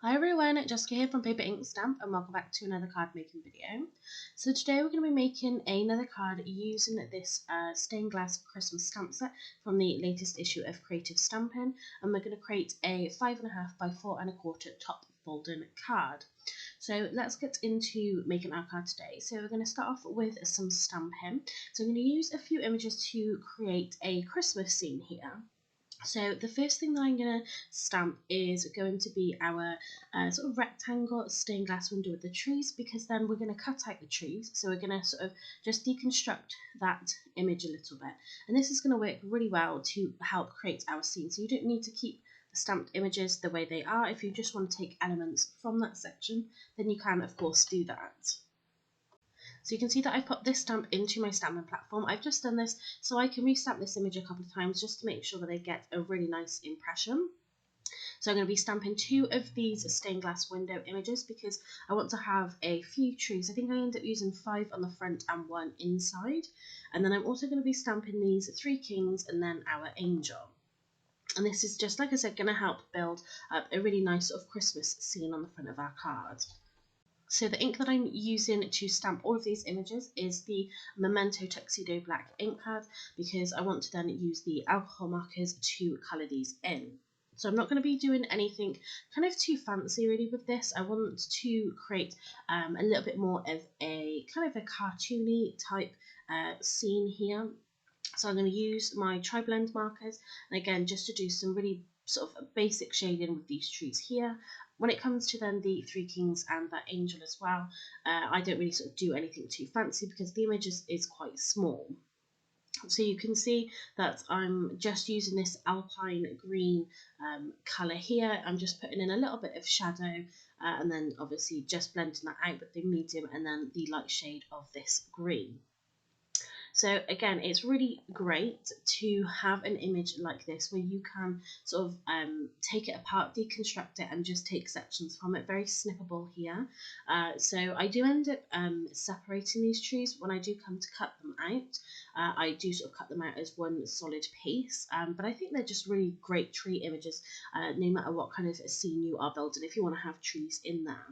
Hi everyone, Jessica here from Paper Ink Stamp and welcome back to another card making video. So today we're going to be making another card using this stained glass Christmas stamp set from the latest issue of Creative Stampin', and we're going to create a 5.5 by 4.25 top folding card. So let's get into making our card today. So we're going to start off with some stamping. So I'm going to use a few images to create a Christmas scene here. So the first thing that I'm going to stamp is going to be our sort of rectangle stained glass window with the trees, because then we're going to cut out the trees. So we're going to sort of just deconstruct that image a little bit. And this is going to work really well to help create our scene. So you don't need to keep the stamped images the way they are. If you just want to take elements from that section, then you can of course do that. So you can see that I've put this stamp into my stamping platform. I've just done this so I can restamp this image a couple of times just to make sure that I get a really nice impression. So I'm going to be stamping 2 of these stained glass window images because I want to have a few trees. I think I end up using 5 on the front and 1 inside. And then I'm also going to be stamping these 3 kings and then our angel. And this is just, like I said, going to help build up a really nice sort of Christmas scene on the front of our card. So the ink that I'm using to stamp all of these images is the Memento Tuxedo black ink pad, because I want to then use the alcohol markers to colour these in. So I'm not going to be doing anything kind of too fancy really with this. I want to create a little bit more of a kind of a cartoony type scene here. So I'm going to use my TriBlend markers, and again just to do some really sort of basic shading with these trees here. When it comes to then the 3 kings and that angel as well, I don't really sort of do anything too fancy because the image is quite small. So you can see that I'm just using this alpine green colour here. I'm just putting in a little bit of shadow and then obviously just blending that out with the medium and then the light shade of this green. So again, it's really great to have an image like this where you can sort of take it apart, deconstruct it and just take sections from it. Very snippable here. So I do end up separating these trees when I do come to cut them out. I do sort of cut them out as one solid piece, but I think they're just really great tree images, no matter what kind of a scene you are building, if you want to have trees in there.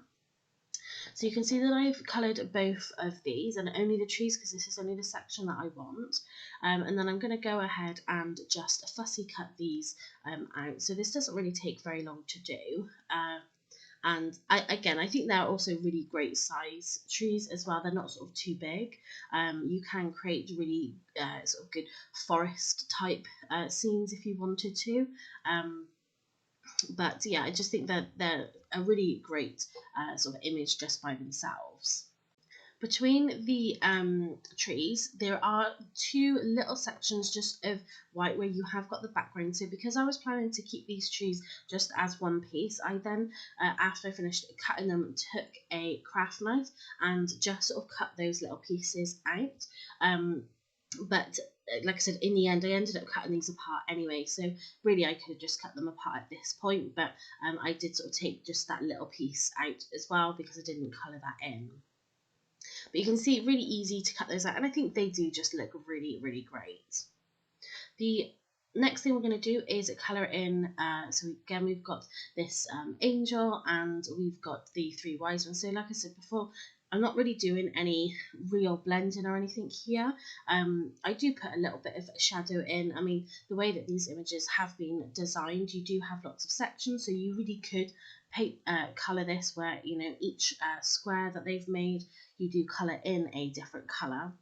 So you can see that I've coloured both of these and only the trees because this is only the section that I want. And then I'm going to go ahead and just fussy cut these out. So this doesn't really take very long to do. And I think they're also really great size trees as well. They're not sort of too big. You can create really sort of good forest type scenes if you wanted to. But yeah, I just think that they're a really great sort of image just by themselves. Between the trees, there are 2 little sections just of white where you have got the background. So because I was planning to keep these trees just as one piece, I then, after I finished cutting them, took a craft knife and just sort of cut those little pieces out. But like I said, in the end, I ended up cutting these apart anyway. So really, I could have just cut them apart at this point. But I did sort of take just that little piece out as well because I didn't colour that in. But you can see really easy to cut those out. And I think they do just look really, really great. The next thing we're going to do is colour in. So again, we've got this angel and we've got the 3 wise ones. So like I said before, I'm not really doing any real blending or anything here. I do put a little bit of shadow in. I mean, the way that these images have been designed, you do have lots of sections, so you really could colour this where, you know, each square that they've made, you do colour in a different colour.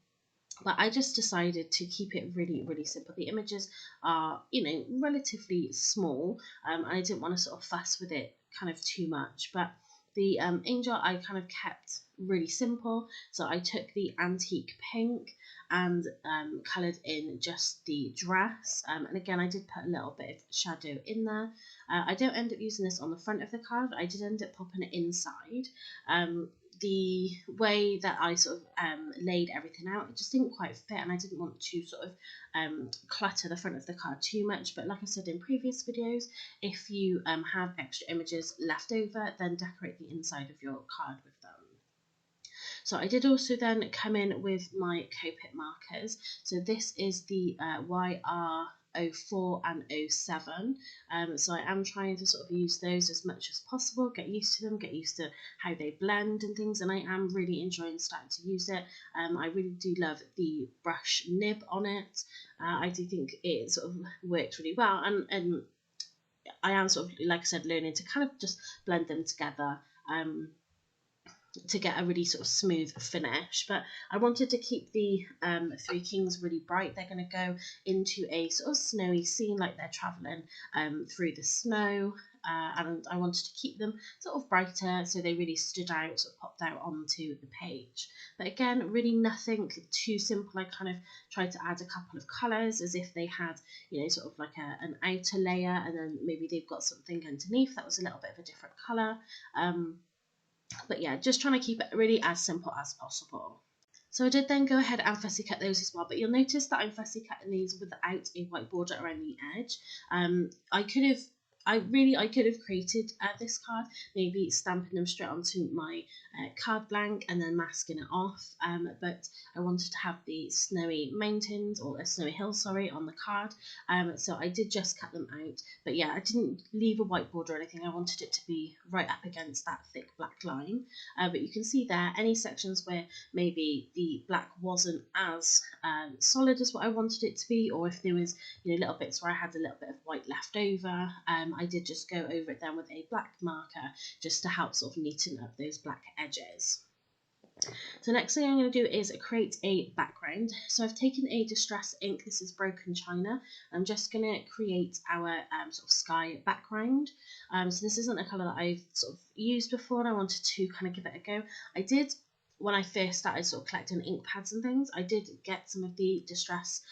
But I just decided to keep it really, really simple. The images are, you know, relatively small, and I didn't want to sort of fuss with it kind of too much. But the angel I kind of kept really simple. So I took the antique pink and coloured in just the dress. And again, I did put a little bit of shadow in there. I don't end up using this on the front of the card. I did end up popping it inside. The way that I sort of laid everything out, it just didn't quite fit, and I didn't want to sort of clutter the front of the card too much. But like I said in previous videos, if you have extra images left over, then decorate the inside of your card with them. So I did also then come in with my Copic markers. So this is the YR 04 and 07. So I am trying to sort of use those as much as possible, get used to them, get used to how they blend and things, and I am really enjoying starting to use it. I really do love the brush nib on it. I do think it sort of works really well, and I am sort of, like I said, learning to kind of just blend them together to get a really sort of smooth finish. But I wanted to keep the Three Kings really bright. They're going to go into a sort of snowy scene, like they're travelling through the snow, and I wanted to keep them sort of brighter so they really stood out, sort of popped out onto the page. But again, really nothing too simple. I kind of tried to add a couple of colours as if they had, you know, sort of like an outer layer, and then maybe they've got something underneath that was a little bit of a different colour. But yeah, just trying to keep it really as simple as possible. So I did then go ahead and fussy cut those as well, but you'll notice that I'm fussy cutting these without a white border around the edge. I could have created this card, maybe stamping them straight onto my card blank and then masking it off, but I wanted to have the snowy mountains, or a snowy hill, sorry, on the card, so I did just cut them out. But yeah, I didn't leave a white border or anything. I wanted it to be right up against that thick black line, but you can see there any sections where maybe the black wasn't as solid as what I wanted it to be, or if there was, you know, little bits where I had a little bit of white left over, I did just go over it then with a black marker just to help sort of neaten up those black edges. So next thing I'm going to do is create a background. So I've taken a distress ink, this is Broken China. I'm just going to create our sort of sky background. So this isn't a colour that I've sort of used before, and I wanted to kind of give it a go. I did, when I first started sort of collecting ink pads and things, I did get some of the distress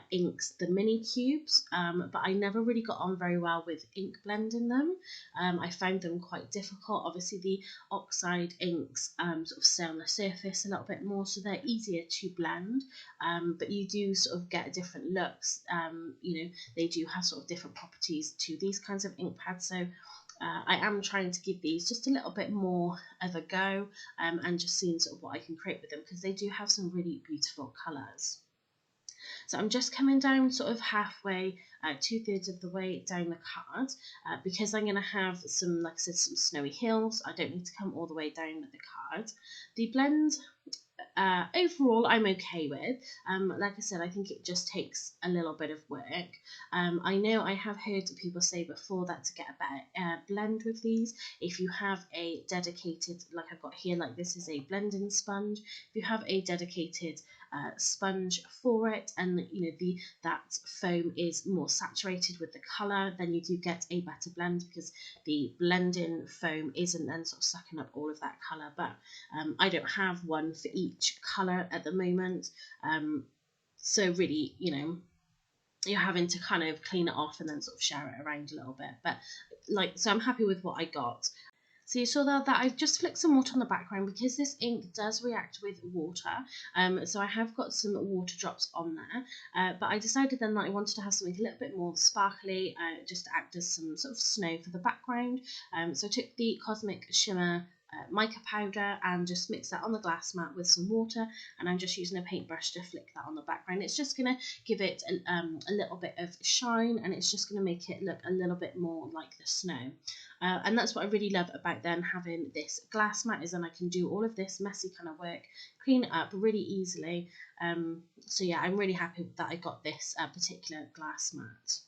inks, the mini cubes, but I never really got on very well with ink blending them. I found them quite difficult. Obviously the oxide inks sort of stay on the surface a little bit more, so they're easier to blend, but you do sort of get different looks. You know, they do have sort of different properties to these kinds of ink pads, so I am trying to give these just a little bit more of a go, and just seeing sort of what I can create with them, because they do have some really beautiful colours. So I'm just coming down sort of halfway, 2/3 of the way down the card, because I'm going to have some, like I said, some snowy hills. I don't need to come all the way down the card. The blend, overall, I'm okay with. Like I said, I think it just takes a little bit of work. I know I have heard people say before that to get a better blend with these, if you have a dedicated, like I've got here, like this is a blending sponge. If you have a dedicated sponge for it, and you know that foam is more saturated with the colour, then you do get a better blend, because the blending foam isn't then sort of sucking up all of that colour. But I don't have one for each colour at the moment, so really, you know, you're having to kind of clean it off and then sort of share it around a little bit. But so I'm happy with what I got. So you saw that I've just flicked some water on the background, because this ink does react with water. So I have got some water drops on there, but I decided then that I wanted to have something a little bit more sparkly, just to act as some sort of snow for the background. So I took the Cosmic Shimmer mica powder and just mix that on the glass mat with some water, and I'm just using a paintbrush to flick that on the background. It's just going to give it a little bit of shine, and it's just going to make it look a little bit more like the snow. And that's what I really love about then having this glass mat, is then I can do all of this messy kind of work, clean it up really easily. So yeah, I'm really happy that I got this particular glass mat.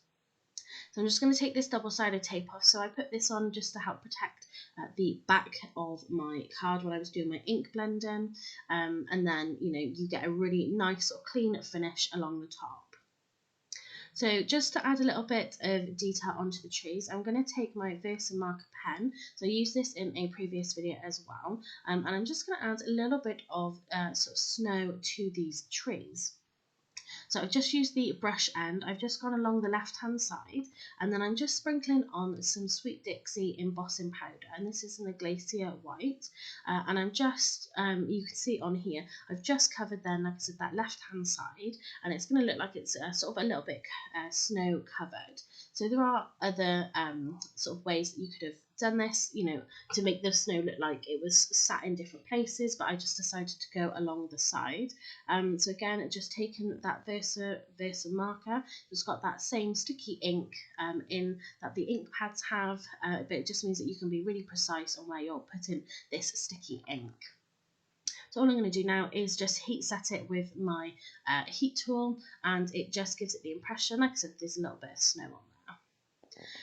So I'm just going to take this double-sided tape off. So I put this on just to help protect the back of my card when I was doing my ink blending, and then, you know, you get a really nice sort of clean finish along the top. So just to add a little bit of detail onto the trees, I'm going to take my Versamarker pen. So I used this in a previous video as well, and I'm just going to add a little bit of sort of snow to these trees. So I've just used the brush end, I've just gone along the left hand side, and then I'm just sprinkling on some Sweet Dixie embossing powder, and this is in a Glacier White, and I'm just, you can see on here, I've just covered then, like I said, that left hand side, and it's going to look like it's sort of a little bit snow covered. So there are other sort of ways that you could have done this, you know, to make the snow look like it was sat in different places, but I just decided to go along the side. So again, just taken that Versa marker, it's got that same sticky ink in that the ink pads have, but it just means that you can be really precise on where you're putting this sticky ink. So all I'm going to do now is just heat set it with my heat tool, and it just gives it the impression, like I said, there's a little bit of snow on there.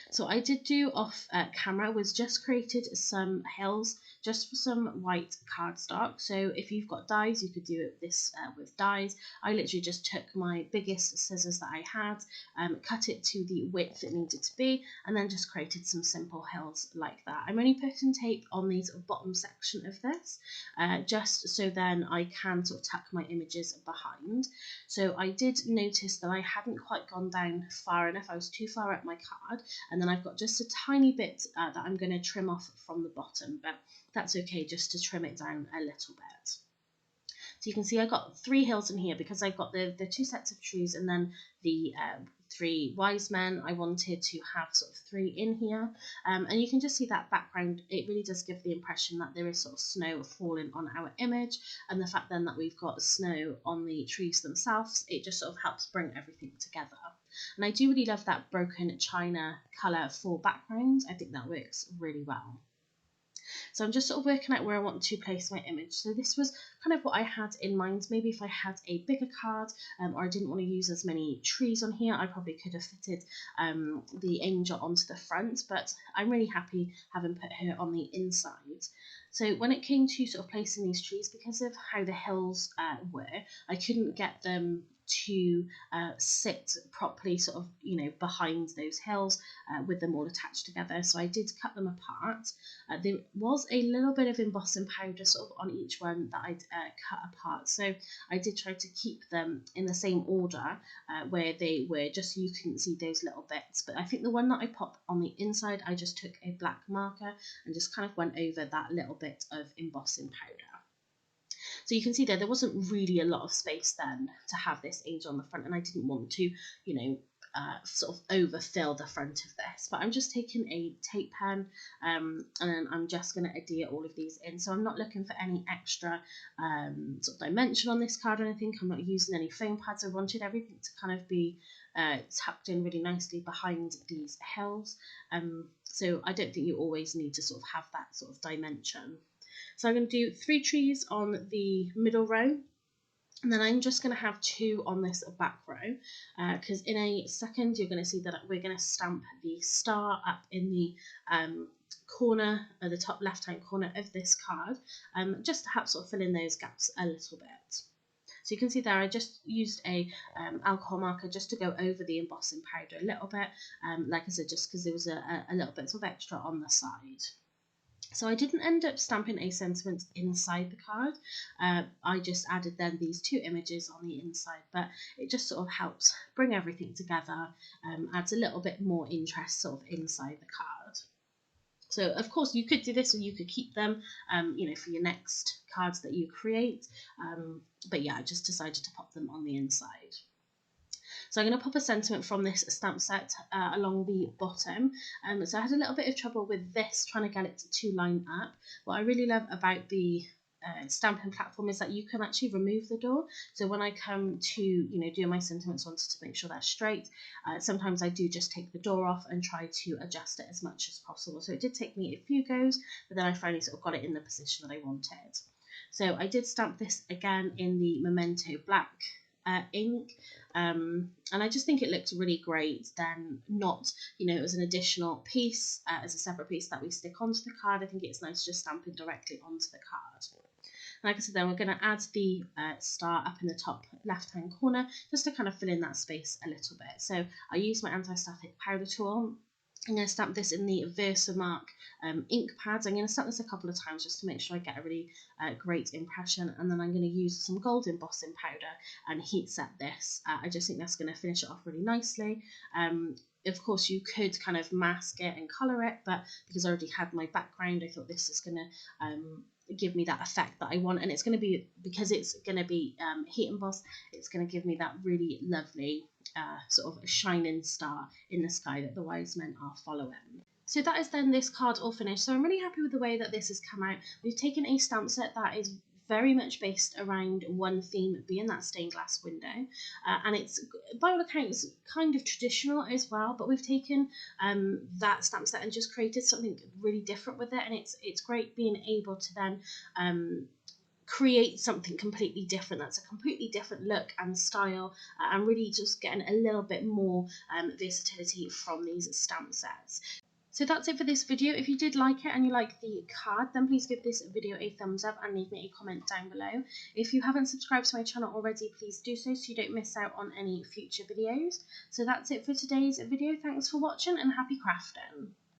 So I did do off camera was just created some hills just for some white cardstock. So if you've got dies, you could do this with dies. I literally just took my biggest scissors that I had, cut it to the width it needed to be, and then just created some simple hills like that. I'm only putting tape on the bottom section of this, just so then I can sort of tuck my images behind. So I did notice that I hadn't quite gone down far enough. I was too far up my card, and then I've got just a tiny bit that I'm going to trim off from the bottom, but that's okay just to trim it down a little bit. So you can see I got 3 hills in here because I've got the 2 sets of trees and then the 3 wise men. I wanted to have sort of 3 in here, and you can just see that background. It really does give the impression that there is sort of snow falling on our image, and the fact then that we've got snow on the trees themselves, it just sort of helps bring everything together. And I do really love that broken china colour for backgrounds. I think that works really well. So I'm just sort of working out where I want to place my image. So this was kind of what I had in mind. Maybe if I had a bigger card, or I didn't want to use as many trees on here, I probably could have fitted the angel onto the front, but I'm really happy having put her on the inside. So when it came to sort of placing these trees, because of how the hills were, I couldn't get them to sit properly sort of, you know, behind those hills with them all attached together. So I did cut them apart. There was a little bit of embossing powder sort of on each one that I'd cut apart. So I did try to keep them in the same order where they were, just so you couldn't see those little bits. But I think the one that I popped on the inside, I just took a black marker and just kind of went over that little bit of embossing powder. So you can see there wasn't really a lot of space then to have this angel on the front, and I didn't want to, you know, sort of overfill the front of this. But I'm just taking a tape pen and then I'm just going to adhere all of these in. So I'm not looking for any extra sort of dimension on this card or anything. I'm not using any foam pads. I wanted everything to kind of be tucked in really nicely behind these hills. So I don't think you always need to sort of have that sort of dimension. So I'm going to do 3 trees on the middle row, and then I'm just going to have 2 on this back row, because in a second you're going to see that we're going to stamp the star up in the corner, the top left-hand corner of this card, just to help sort of fill in those gaps a little bit. So you can see there I just used a alcohol marker just to go over the embossing powder a little bit, like I said, just because there was a little bit of extra on the side. So I didn't end up stamping a sentiment inside the card. I just added then these 2 images on the inside, but it just sort of helps bring everything together, adds a little bit more interest sort of inside the card. So of course you could do this, or you could keep them, you know, for your next cards that you create. But yeah, I just decided to pop them on the inside. So I'm going to pop a sentiment from this stamp set along the bottom. So I had a little bit of trouble with this, trying to get it to line up. What I really love about the stamping platform is that you can actually remove the door. So when I come to, you know, do my sentiments, wanted to make sure they're straight, sometimes I do just take the door off and try to adjust it as much as possible. So it did take me a few goes, but then I finally sort of got it in the position that I wanted. So I did stamp this again in the Memento black ink, and I just think it looked really great. Then not, you know, as an additional piece, as a separate piece that we stick onto the card. I think it's nice just stamping directly onto the card. Like I said, then we're going to add the star up in the top left hand corner just to kind of fill in that space a little bit. So I use my anti-static powder tool. I'm going to stamp this in the Versamark ink pads. I'm going to stamp this a couple of times just to make sure I get a really great impression, and then I'm going to use some gold embossing powder and heat set this. I just think that's going to finish it off really nicely. Of course you could kind of mask it and colour it, but because I already had my background, I thought this is going to give me that effect that I want, and it's going to be, because it's going to be heat embossed, it's going to give me that really lovely sort of shining star in the sky that the wise men are following. So that is then this card all finished. So I'm really happy with the way that this has come out. We've taken a stamp set that is very much based around one theme, being that stained glass window, and it's by all accounts kind of traditional as well, but we've taken that stamp set and just created something really different with it, and it's great being able to then create something completely different that's a completely different look and style, and really just getting a little bit more versatility from these stamp sets. So that's it for this video. If you did like it and you like the card, then please give this video a thumbs up and leave me a comment down below. If you haven't subscribed to my channel already, please do so you don't miss out on any future videos. So that's it for today's video. Thanks for watching and happy crafting.